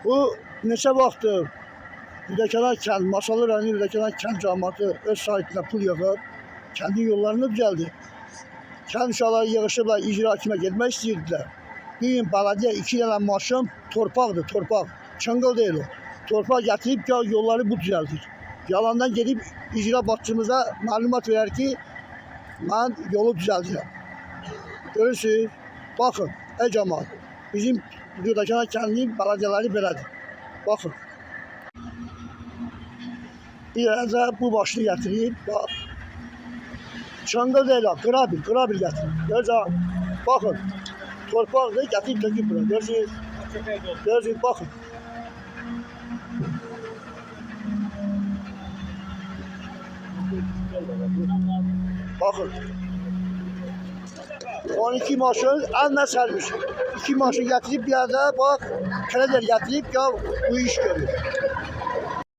Bu neçə vaxtdır Lüləkənar kənd, Masallı rayonu Lüləkənar kənd cəmiyyəti öz sahibinə pul yığıb, kəndin yollarını düzəldi. Kənd uşaqları yığışıblar, icra hakimə getmək istəyirdilər. Bir gün belediye 2 dənə maşın torpaqdır, torpaq, çıngıl deyil o. Torpaq gətirib yolları bu düzəldir. Yalandan gedib icra başçımıza məlumat verir ki, mən yolu düzəldirəm. Görürsünüz, baxın, ey cəmaət, bizim Lüləkənar kəndinin belediyeləri belədir. Baxın. Bir əzə bu başını gətirib, bax. Çıngıl deyil, qırabil gətirib. Görürsən, baxın, torpaqdır, gətirib töküb bura. Görürsünüz, görürsünüz, baxın. Bakın. 12 maşın eline sermiş. 2 maşın getirip bir yerde bak kreder getirip ya bu iş görüyor.